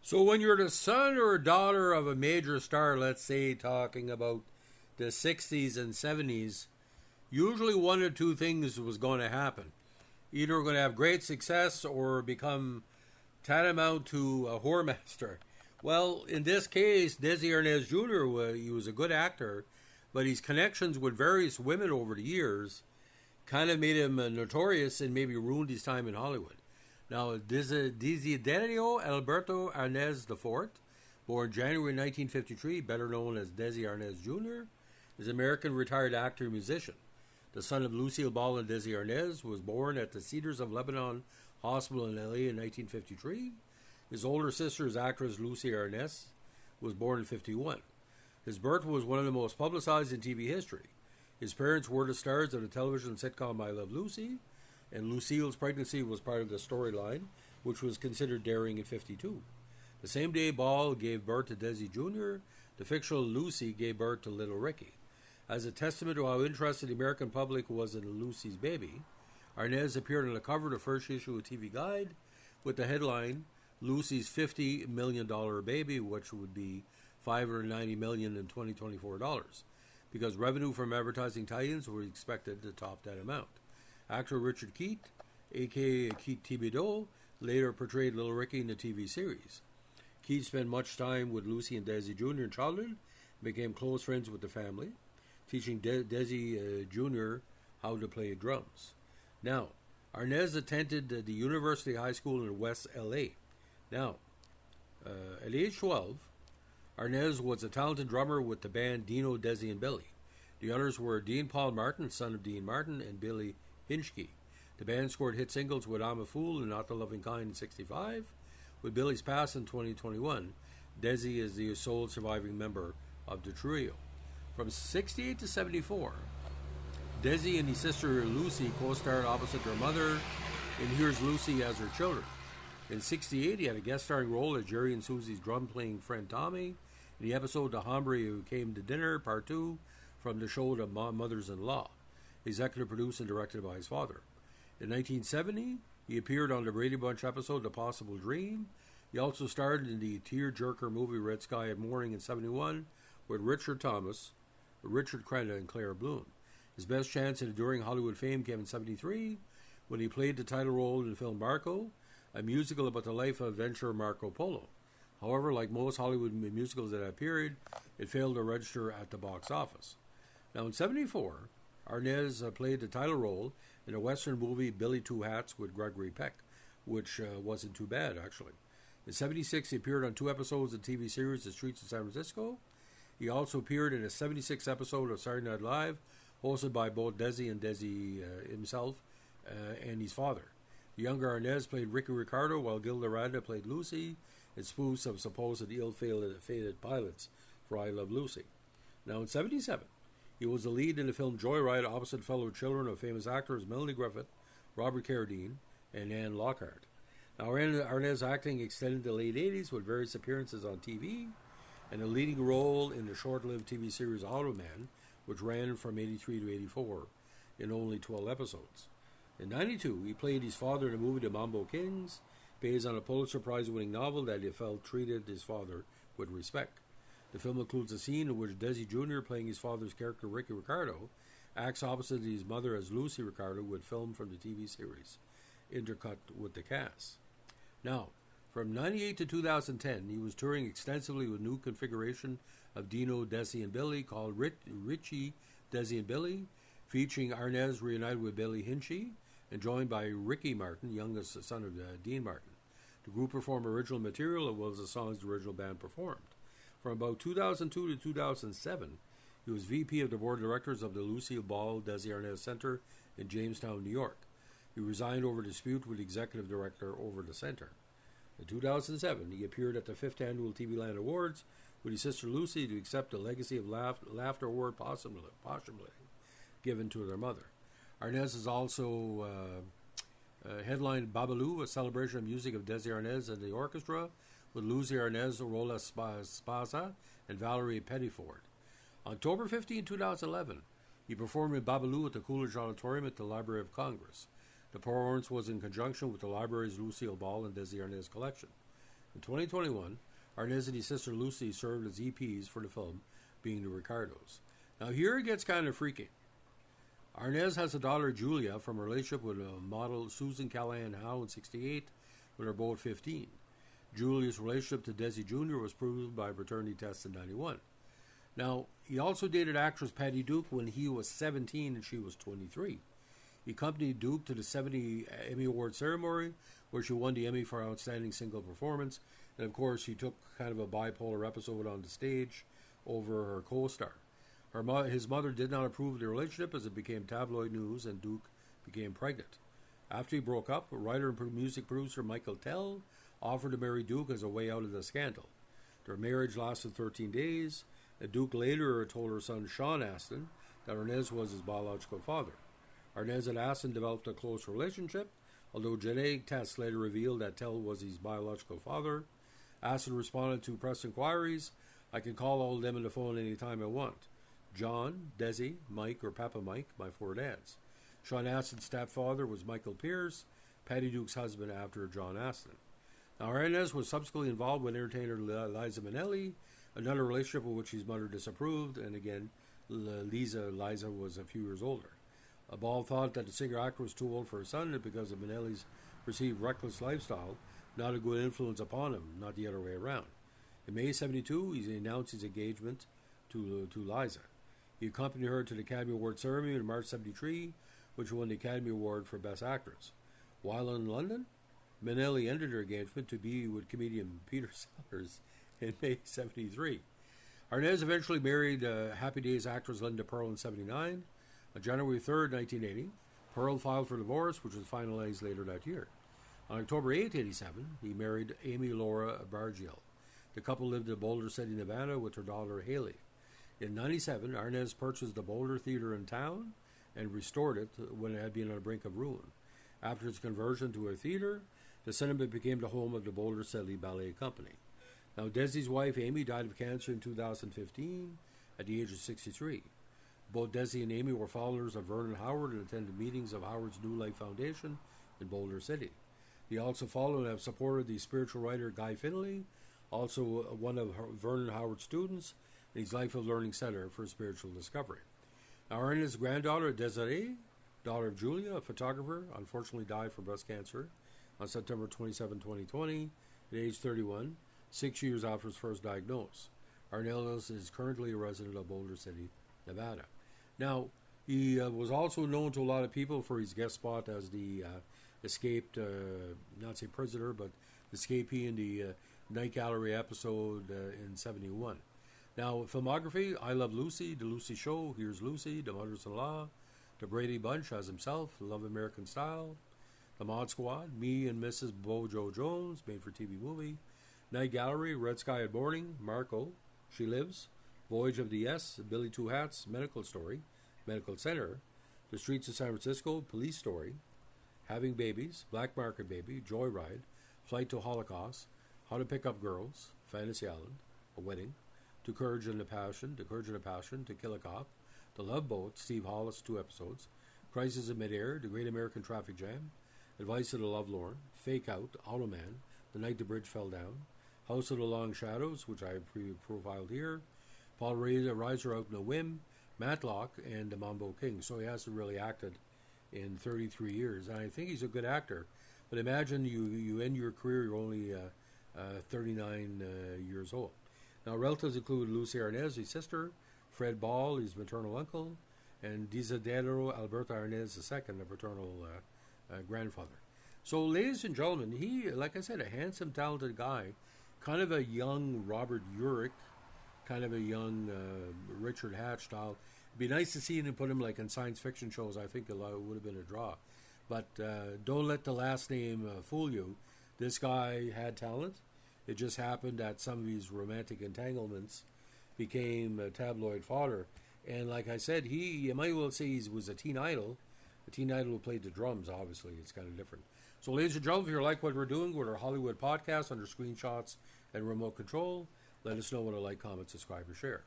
So when you're the son or daughter of a major star, let's say talking about the 60s and 70s, usually one or two things was going to happen. Either we're going to have great success or become tantamount to a whoremaster. Well, in this case, Desi Arnaz Jr., he was a good actor, but his connections with various women over the years kind of made him notorious and maybe ruined his time in Hollywood. Now, Desiderio Alberto Arnaz IV, born January 1953, better known as Desi Arnaz Jr., is an American retired actor and musician. The son of Lucille Ball and Desi Arnaz, was born at the Cedars of Lebanon Hospital in LA in 1953. His older sister is actress Lucy Arnaz, was born in 51. His birth was one of the most publicized in TV history. His parents were the stars of the television sitcom I Love Lucy, and Lucille's pregnancy was part of the storyline, which was considered daring in 52. The same day Ball gave birth to Desi Jr., the fictional Lucy gave birth to little Ricky. As a testament to how interested the American public was in Lucy's baby, Arnaz appeared on the cover of the first issue of TV Guide with the headline, Lucy's $50 million baby, which would be $590 million in 2024 dollars, because revenue from advertising tie-ins were expected to top that amount. Actor Richard Keith, a.k.a. Keith Thibodeau, later portrayed Little Ricky in the TV series. Keith spent much time with Lucy and Desi Jr. in childhood and became close friends with the family, teaching Desi Jr. how to play drums. Now, Arnaz attended the University High School in West LA. Now, at age 12, Arnaz was a talented drummer with the band Dino, Desi, and Billy. The others were Dean Paul Martin, son of Dean Martin, and Billy Hinchke. The band scored hit singles with I'm a Fool and Not the Loving Kind in 65. With Billy's pass in 2021, Desi is the sole surviving member of the trio. From 68 to 74, Desi and his sister Lucy co-starred opposite their mother in Here's Lucy as her children. In 68, he had a guest starring role as Jerry and Susie's drum-playing friend Tommy in the episode The Hombre Who Came to Dinner, Part 2, from the show The Mothers-in-Law, executive produced and directed by his father. In 1970, he appeared on the Brady Bunch episode The Possible Dream. He also starred in the tear-jerker movie Red Sky at Morning in 71 with Richard Thomas, Richard Crenna, and Claire Bloom. His best chance at enduring Hollywood fame came in 73 when he played the title role in the film Marco, a musical about the life and adventure of Marco Polo. However, like most Hollywood musicals at that period, it failed to register at the box office. Now in 74, Arnaz played the title role in a Western movie Billy Two Hats with Gregory Peck, which wasn't too bad actually. In 76, he appeared on 2 episodes of the TV series The Streets of San Francisco. He also appeared in a 76 episode of Saturday Night Live, hosted by both Desi and Desi himself and his father. The younger Arnaz played Ricky Ricardo, while Gilda Radner played Lucy in spoofs of supposed ill-fated pilots for I Love Lucy. Now in 77, he was the lead in the film Joyride opposite fellow children of famous actors Melanie Griffith, Robert Carradine, and Anne Lockhart. Now Arnaz acting extended to the late 80s with various appearances on TV and a leading role in the short-lived TV series Automan, which ran from 83 to 84 in only 12 episodes. In 92, he played his father in a movie The Mambo Kings, based on a Pulitzer Prize-winning novel that he felt treated his father with respect. The film includes a scene in which Desi Jr., playing his father's character Ricky Ricardo, acts opposite his mother as Lucy Ricardo, with film from the TV series, intercut with the cast. Now, from 98 to 2010, he was touring extensively with new configuration of Dino, Desi, and Billy called Richie, Desi, and Billy, featuring Arnaz reunited with Billy Hinchey and joined by Ricky Martin, youngest son of Dean Martin. The group performed original material as well as the songs the original band performed. From about 2002 to 2007, he was VP of the board of directors of the Lucille Ball Desi Arnaz Center in Jamestown, New York. He resigned over a dispute with the executive director over the center. In 2007, he appeared at the 5th Annual TV Land Awards with his sister Lucy to accept the Legacy of Laughter Award possibly given to their mother. Arnaz has also headlined Babalu, a celebration of music of Desi Arnaz and the orchestra, with Lucy Arnaz, Rola Spaza, and Valerie Pettiford. October 15, 2011, he performed in Babalu at the Coolidge Auditorium at the Library of Congress. The performance was in conjunction with the library's Lucille Ball and Desi Arnaz collection. In 2021, Arnaz and his sister Lucy served as EPs for the film, being the Ricardos. Now here it gets kind of freaky. Arnaz has a daughter, Julia, from a relationship with model Susan Callahan Howe in 1968, when they're both 15. Julia's relationship to Desi Jr. was proved by paternity tests in 1991. Now, he also dated actress Patty Duke when he was 17 and she was 23. He accompanied Duke to the 70 Emmy Award ceremony, where she won the Emmy for Outstanding Single Performance. And of course, he took kind of a bipolar episode on the stage over her co-star. His mother did not approve of the relationship as it became tabloid news and Duke became pregnant. After he broke up, writer and music producer Michael Tell offered to marry Duke as a way out of the scandal. Their marriage lasted 13 days, and Duke later told her son Sean Astin that Arnaz was his biological father. Arnaz and Astin developed a close relationship, although genetic tests later revealed that Tell was his biological father. Astin responded to press inquiries, "I can call all of them on the phone any time I want. John, Desi, Mike, or Papa Mike, my four dads." Sean Astin's stepfather was Michael Pierce, Patty Duke's husband after John Astin. Now, Arnaz was subsequently involved with entertainer Liza Minnelli, another relationship of which his mother disapproved, and again, Liza was a few years older. Ball thought that the singer-actor was too old for her son, and because of Minnelli's perceived reckless lifestyle, not a good influence upon him, not the other way around. In May 1972, he announced his engagement to Liza. He accompanied her to the Academy Award ceremony in March 1973, which won the Academy Award for Best Actress. While in London, Minnelli ended her engagement to be with comedian Peter Sellers in May 1973. Arnaz eventually married Happy Days actress Linda Purl in 1979. On January 3rd, 1980, Purl filed for divorce, which was finalized later that year. On October 8, 1987, he married Amy Laura Bargiel. The couple lived in Boulder City, Nevada, with their daughter Haley. In 1997, Arnaz purchased the Boulder Theater in town and restored it when it had been on the brink of ruin. After its conversion to a theater, the cinema became the home of the Boulder City Ballet Company. Now, Desi's wife, Amy, died of cancer in 2015 at the age of 63. Both Desi and Amy were followers of Vernon Howard and attended meetings of Howard's New Life Foundation in Boulder City. They also followed and have supported the spiritual writer Guy Finley, also one of Vernon Howard's students, in his Life of Learning Center for Spiritual Discovery. Now, Arnaz's granddaughter, Desiree, daughter of Julia, a photographer, unfortunately died from breast cancer on September 27, 2020, at age 31, 6 years after his first diagnosis. Arnaz is currently a resident of Boulder City, Nevada. Now, he was also known to a lot of people for his guest spot as the escaped, not say prisoner, but escapee in the Night Gallery episode in 1971. Now, filmography: I Love Lucy, The Lucy Show, Here's Lucy, The Mothers-in-Law, The Brady Bunch as himself, Love American Style, The Mod Squad, Me and Mrs. Bojo Jones, made for TV movie, Night Gallery, Red Sky at Morning, Marco, She Lives, Voyage of the S, Billy Two Hats, Medical Story, Medical Center, The Streets of San Francisco, Police Story, Having Babies, Black Market Baby, Joyride, Flight to Holocaust, How to Pick Up Girls, Fantasy Island, A Wedding, To Courage and a Passion, To Kill a Cop, The Love Boat, Steve Hollis, 2 episodes, Crisis in Midair, The Great American Traffic Jam, Advice to the Lovelorn, Fake Out, Automan, The Night the Bridge Fell Down, House of the Long Shadows, which I have profiled here, Paul Reiser Out in a Whim, Matlock, and The Mambo King. So he hasn't really acted in 33 years, and I think he's a good actor. But imagine you end your career, you're only 39 years old. Now, relatives include Lucy Arnaz, his sister, Fred Ball, his maternal uncle, and Desiderio Alberto Arnaz II, the paternal grandfather. So, ladies and gentlemen, he, like I said, a handsome, talented guy, kind of a young Robert Urich, kind of a young Richard Hatch style. It'd be nice to see him put him like in science fiction shows. I think it would have been a draw. But don't let the last name fool you. This guy had talent. It just happened that some of his romantic entanglements became tabloid fodder. And like I said, you might well say he was a teen idol. A teen idol who played the drums, obviously. It's kind of different. So, ladies and gentlemen, if you like what we're doing with our Hollywood podcast under screenshots and remote control, let us know what a like, comment, subscribe, or share.